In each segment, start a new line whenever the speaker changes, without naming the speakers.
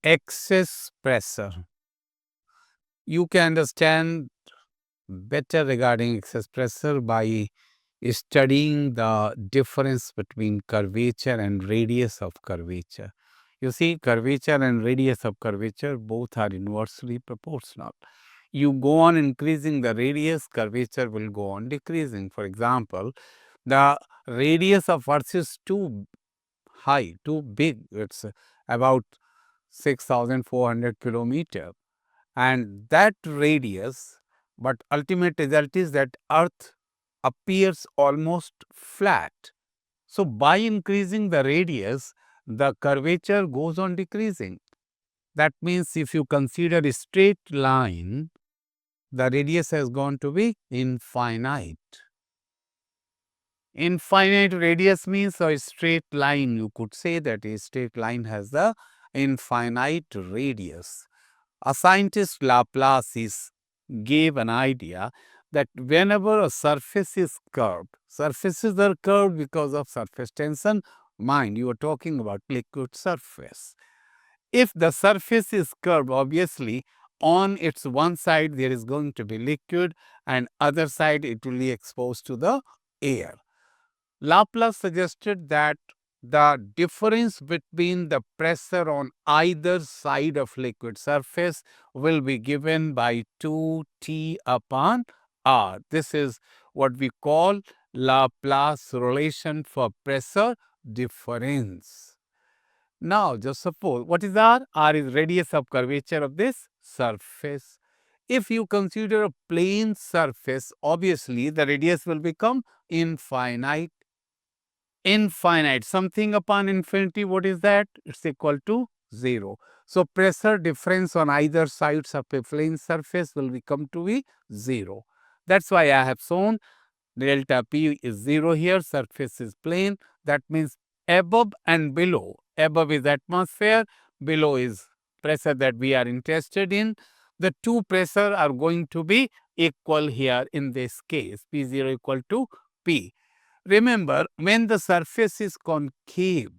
Excess pressure. You can understand better regarding excess pressure by studying the difference between curvature and radius of curvature. You see, curvature and radius of curvature both are inversely proportional. You go on increasing the radius, curvature will go on decreasing. For example, the radius of Earth is too high, too big. It's about 6,400 kilometer, and that radius, but ultimate result is that Earth appears almost flat. So, by increasing the radius, the curvature goes on decreasing. That means if you consider a straight line, the radius has gone to be infinite. Infinite radius means a straight line. You could say that a straight line has the infinite radius. A scientist Laplace gave an idea that whenever a surface is curved, surfaces are curved because of surface tension. Mind, you are talking about liquid surface. If the surface is curved, obviously on its one side there is going to be liquid and other side it will be exposed to the air. Laplace suggested that the difference between the pressure on either side of liquid surface will be given by 2T upon R. This is what we call Laplace relation for pressure difference. Now, just suppose, what is R? R is radius of curvature of this surface. If you consider a plane surface, obviously the radius will become infinite. Infinite, something upon infinity, what is that? It's equal to 0. So, pressure difference on either sides of a plane surface will become to be 0. That's why I have shown delta P is 0 here, surface is plane. That means above and below. Above is atmosphere, below is pressure that we are interested in. The two pressure are going to be equal here in this case, P0 equal to P. Remember, when the surface is concave,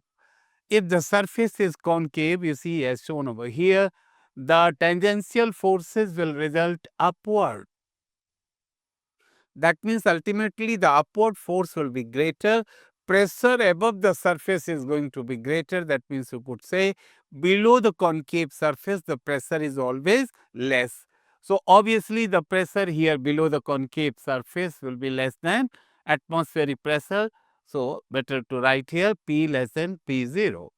if the surface is concave, you see as shown over here, the tangential forces will result upward. That means ultimately the upward force will be greater. Pressure above the surface is going to be greater. That means you could say below the concave surface, the pressure is always less. So, obviously, the pressure here below the concave surface will be less than atmospheric pressure. So, better to write here P less than P0.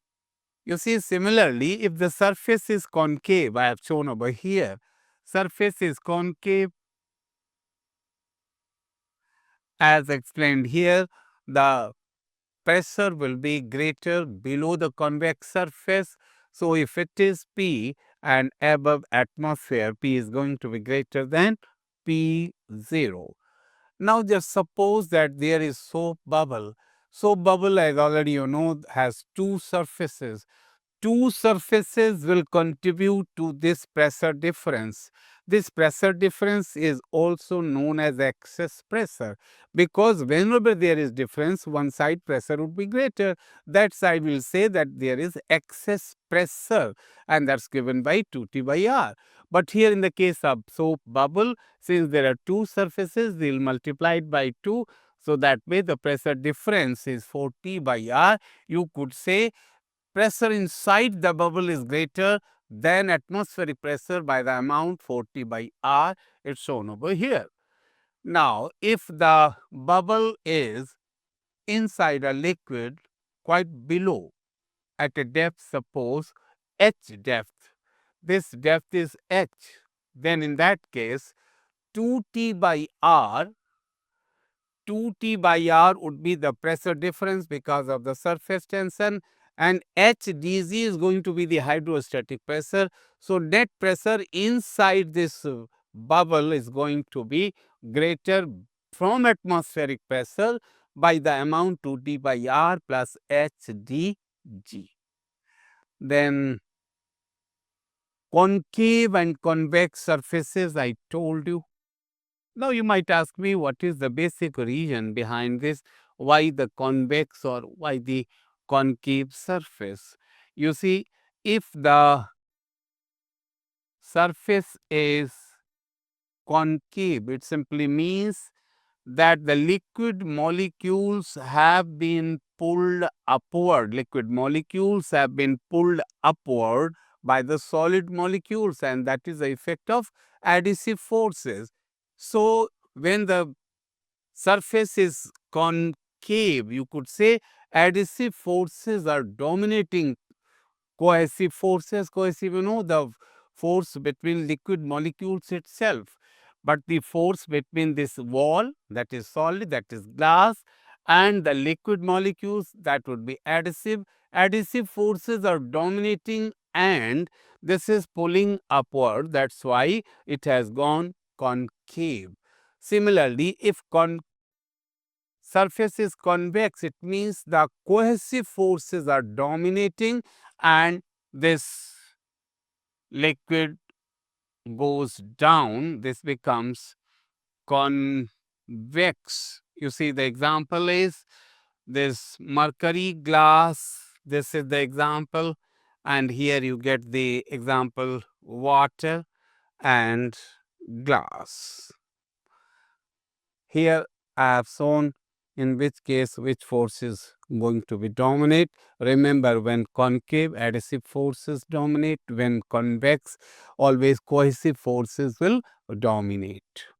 You see, similarly, if the surface is concave, I have shown over here, surface is concave as explained here, the pressure will be greater below the convex surface. So, if it is P and above atmosphere, P is going to be greater than P0. Now, just suppose that there is soap bubble. Soap bubble, as already you know, has two surfaces. Two surfaces will contribute to this pressure difference. This pressure difference is also known as excess pressure, because whenever there is difference, one side pressure would be greater. That side will say that there is excess pressure, and that's given by 2T by R. But here in the case of soap bubble, since there are two surfaces, we will multiply it by 2. So, that way the pressure difference is 4T by R. You could say pressure inside the bubble is greater than atmospheric pressure by the amount 40 by R. It's shown over here. Now, if the bubble is inside a liquid quite below at a depth, suppose h depth, this depth is h, then in that case 2T by R, 2T by R would be the pressure difference because of the surface tension, and HdZ is going to be the hydrostatic pressure. So, net pressure inside this bubble is going to be greater from atmospheric pressure by the amount 2T by R plus HdG. Then concave and convex surfaces, I told you. Now, you might ask me, what is the basic reason behind this? Why the convex or why the concave surface? You see, if the surface is concave, it simply means that the liquid molecules have been pulled upward. Liquid molecules have been pulled upward by the solid molecules, and that is the effect of adhesive forces. So, when the surface is concave, you could say adhesive forces are dominating cohesive forces. Cohesive, the force between liquid molecules itself. But the force between this wall, that is solid, that is glass, and the liquid molecules, that would be adhesive. Adhesive forces are dominating and this is pulling upward. That's why it has gone concave. Similarly, if surface is convex, it means the cohesive forces are dominating and this liquid goes down, this becomes convex. You see, the example is this mercury glass, this is the example, and here you get the example water and glass. Here I have shown in which case which force is going to be dominate. Remember, when concave, adhesive forces dominate. When convex, always cohesive forces will dominate.